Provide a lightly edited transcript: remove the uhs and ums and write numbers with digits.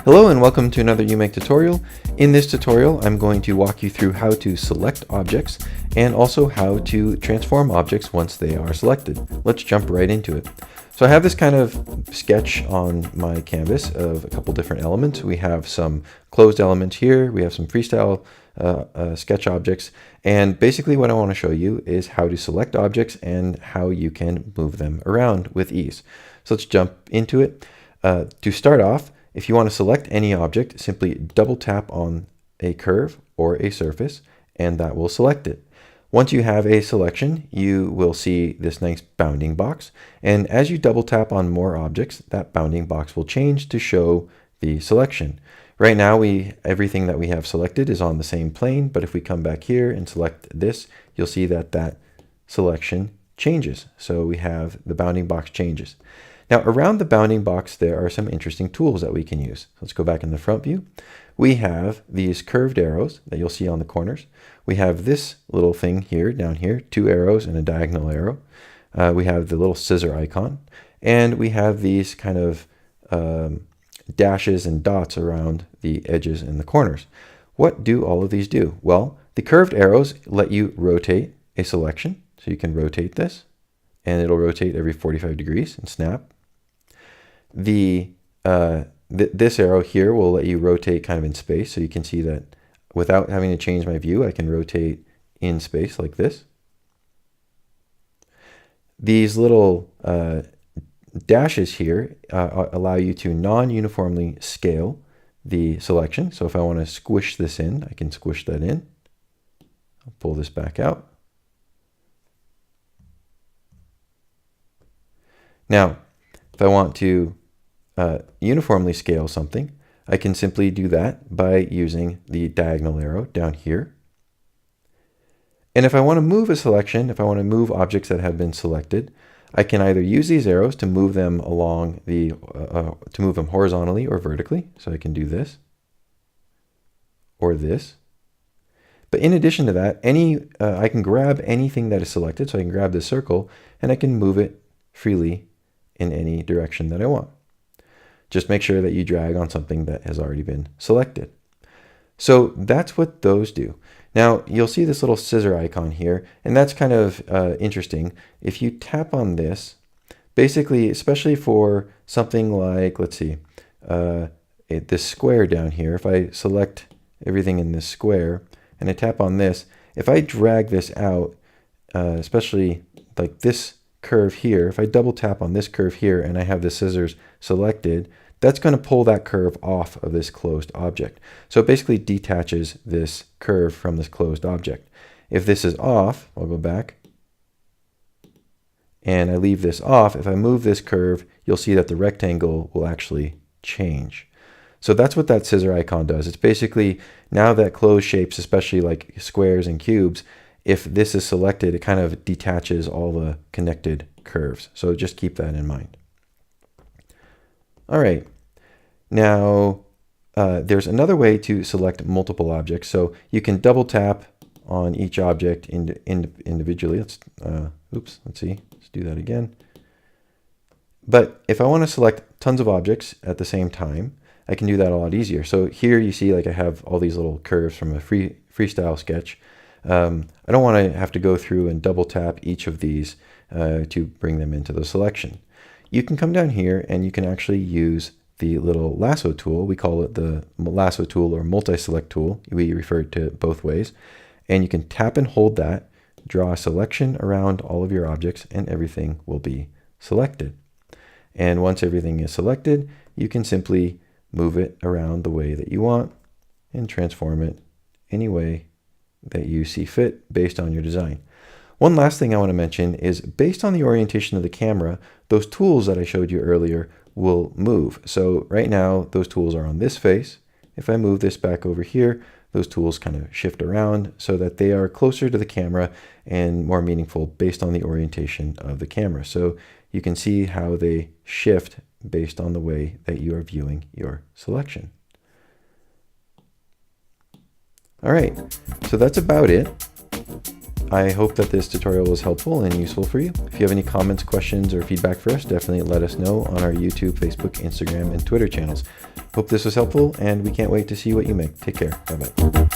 Hello and welcome to another uMake tutorial. In this tutorial, I'm going to walk you through how to select objects and also how to transform objects once they are selected. Let's jump right into it. So I have this kind of sketch on my canvas of a couple different elements. We have some closed elements here. We have some freestyle sketch objects. And basically what I want to show you is how to select objects and how you can move them around with ease. So let's jump into it. To start off, if you want to select any object, simply double tap on a curve or a surface, and that will select it. Once you have a selection, you will see this nice bounding box. And as you double tap on more objects, that bounding box will change to show the selection. Right now, everything that we have selected is on the same plane, but if we come back here and select this, you'll see that that selection changes. So we have the bounding box changes. Now around the bounding box, there are some interesting tools that we can use. Let's go back in the front view. We have these curved arrows that you'll see on the corners. We have this little thing here, down here, 2 arrows and a diagonal arrow. We have the little scissor icon, and we have these kind of dashes and dots around the edges and the corners. What do all of these do? Well, the curved arrows let you rotate a selection. So you can rotate this, and it'll rotate every 45 degrees and snap. This arrow here will let you rotate kind of in space, so you can see that without having to change my view, I can rotate in space like this. These little dashes here allow you to non-uniformly scale the selection. So if I want to squish this in, I can squish that in. I'll pull this back out. Now, if I want to uniformly scale something, I can simply do that by using the diagonal arrow down here. And if I want to move a selection, if I want to move objects that have been selected, I can either use these arrows to move them along to move them horizontally or vertically. So I can do this or this. But in addition to that, I can grab anything that is selected. So I can grab this circle and I can move it freely in any direction that I want. Just make sure that you drag on something that has already been selected. So that's what those do. Now you'll see this little scissor icon here, and that's kind of interesting. If you tap on this, basically, especially for something like, let's see, this square down here, if I select everything in this square and I tap on this, if I drag this out, especially like this curve here, if I double tap on this curve here and I have the scissors selected, that's going to pull that curve off of this closed object. So it basically detaches this curve from this closed object. If this is off, I'll go back and I leave this off. If I move this curve, you'll see that the rectangle will actually change. So that's what that scissor icon does. It's basically, now that closed shapes, especially like squares and cubes, if this is selected, it kind of detaches all the connected curves. So just keep that in mind. All right. Now, there's another way to select multiple objects. So you can double tap on each object individually. Let's see. Let's do that again. But if I want to select tons of objects at the same time, I can do that a lot easier. So here you see, like, I have all these little curves from a freestyle sketch. I don't want to have to go through and double tap each of these to bring them into the selection. You can come down here and you can actually use the little lasso tool. We call it the lasso tool or multi-select tool. We refer to it both ways. And you can tap and hold that, draw a selection around all of your objects, and everything will be selected. And once everything is selected, you can simply move it around the way that you want and transform it any way that you see fit based on your design. One last thing I want to mention is, based on the orientation of the camera, those tools that I showed you earlier will move. So right now, those tools are on this face. If I move this back over here, those tools kind of shift around so that they are closer to the camera and more meaningful based on the orientation of the camera. So you can see how they shift based on the way that you are viewing your selection. All right, so that's about it. I hope that this tutorial was helpful and useful for you. If you have any comments, questions, or feedback for us, definitely let us know on our YouTube, Facebook, Instagram, and Twitter channels. Hope this was helpful, and we can't wait to see what you make. Take care. Bye-bye.